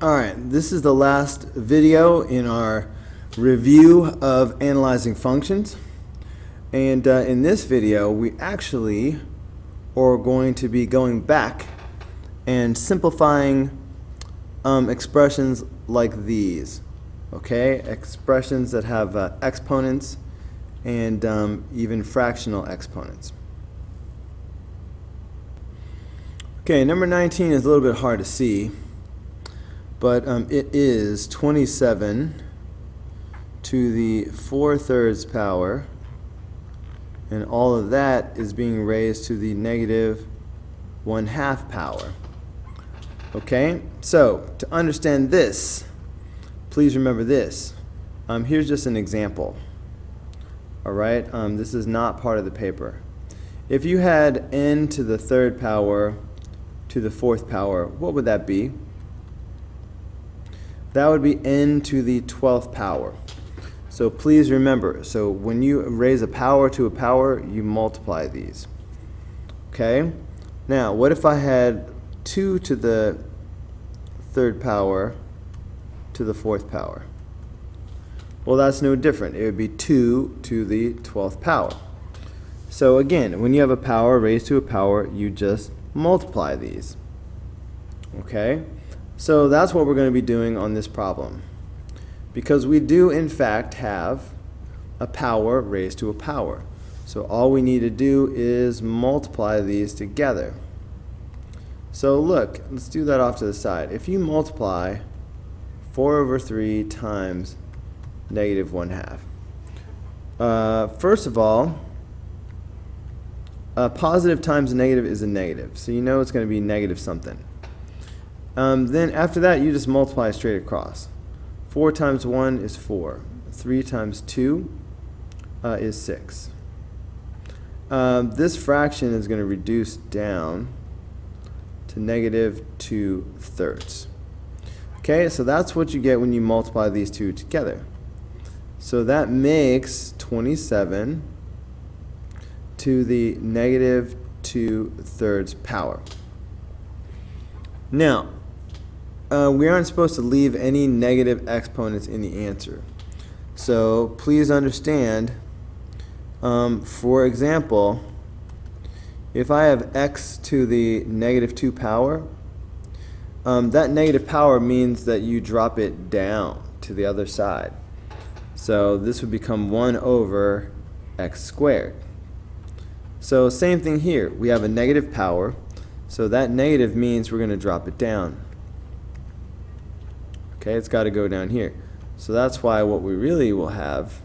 Alright, this is the last video in our review of analyzing functions. And in this video, we actually are going to be going back and simplifying expressions like these. Okay, expressions that have exponents and even fractional exponents. Okay, number 19 is a little bit hard to see, but it is 27 to the 4/3 power, and all of that is being raised to the negative 1/2 power. Okay, so to understand this, please remember this. Here's just an example. Alright, this is not part of the paper. If you had n to the 3rd power to the 4th power, what would that be? That would be n to the 12th power. So please remember, so when you raise a power to a power, you multiply these. Okay? Now, what if I had 2 to the 3rd power to the 4th power? Well, that's no different. It would be 2 to the 12th power. So again, when you have a power raised to a power, you just multiply these. Okay? So that's what we're going to be doing on this problem. Because we do in fact have a power raised to a power. So all we need to do is multiply these together. So look, let's do that off to the side. If you multiply 4/3 times negative 1/2. First of all, a positive times a negative is a negative. So you know it's going to be negative something. Then after that, you just multiply straight across. 4 times 1 is 4. 3 times 2 is 6. This fraction is going to reduce down to negative 2/3. Okay, so that's what you get when you multiply these two together. So that makes 27 to the negative 2/3 power. Now, we aren't supposed to leave any negative exponents in the answer. So please understand, for example, if I have x to the negative 2 power, that negative power means that you drop it down to the other side. So this would become 1 over x squared. So same thing here. We have a negative power, so that negative means we're going to drop it down. Okay, it's got to go down here. So that's why what we really will have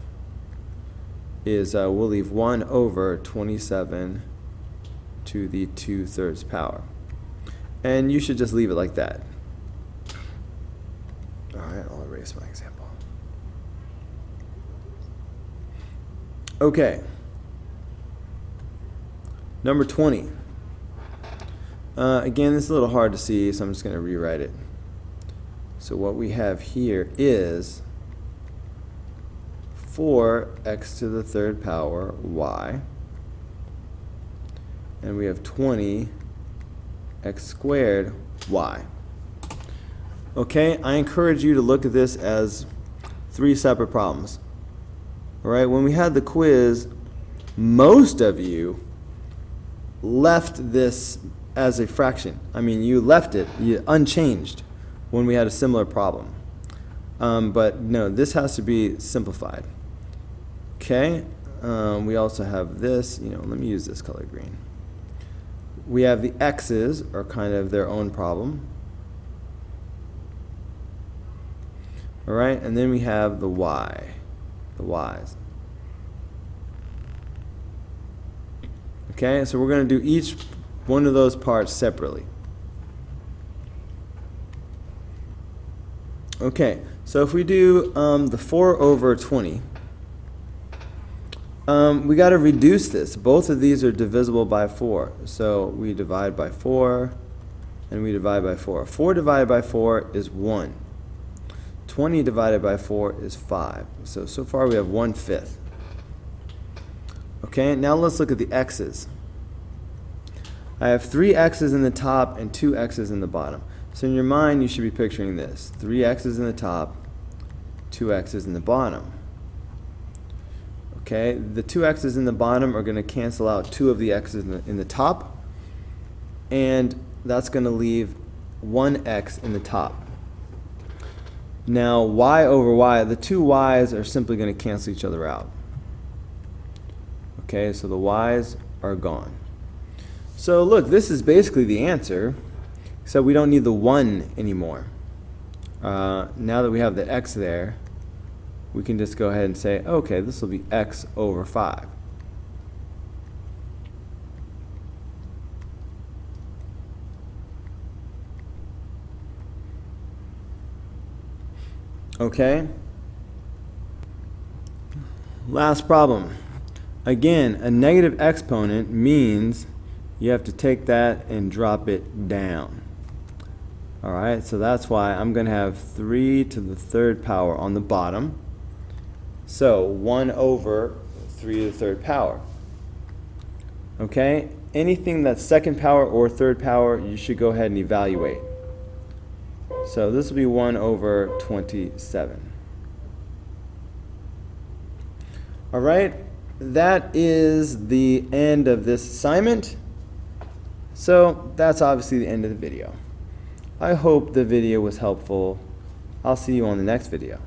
is we'll leave 1 over 27 to the 2/3 power. And you should just leave it like that. Alright, I'll erase my example. Okay. Number 20. Again, this is a little hard to see, so I'm just going to rewrite it. So what we have here is 4x to the 3rd power y, and we have 20x squared y. Okay, I encourage you to look at this as 3 separate problems. Alright, when we had the quiz, most of you left this as a fraction. I mean, you left it unchanged when we had a similar problem. But no, this has to be simplified. Okay, we also have this, let me use this color green. We have the x's are kind of their own problem. Alright, and then we have the y, the y's. Okay, so we're going to do each one of those parts separately. Okay, so if we do the 4 over 20, we got to reduce this. Both of these are divisible by 4. So we divide by 4 and we divide by 4. 4 divided by 4 is 1. 20 divided by 4 is 5. So far we have 1/5. Okay, now let's look at the x's. I have 3 x's in the top and 2 x's in the bottom. So in your mind, you should be picturing this. 3x's in the top, 2x's in the bottom. Okay, the 2x's in the bottom are going to cancel out 2 of the x's in the top, and that's going to leave 1x in the top. Now, y over y, the two y's are simply going to cancel each other out. Okay, so the y's are gone. So look, this is basically the answer, except we don't need the 1 anymore. Now that we have the x there, we can just go ahead and say, okay, this will be x over 5. Okay? Last problem. Again, a negative exponent means you have to take that and drop it down. All right, so that's why I'm going to have 3 to the third power on the bottom. So 1 over 3 to the third power. Okay, anything that's second power or third power, you should go ahead and evaluate. So this will be 1 over 27. All right, that is the end of this assignment. So that's obviously the end of the video. I hope the video was helpful. I'll see you on the next video.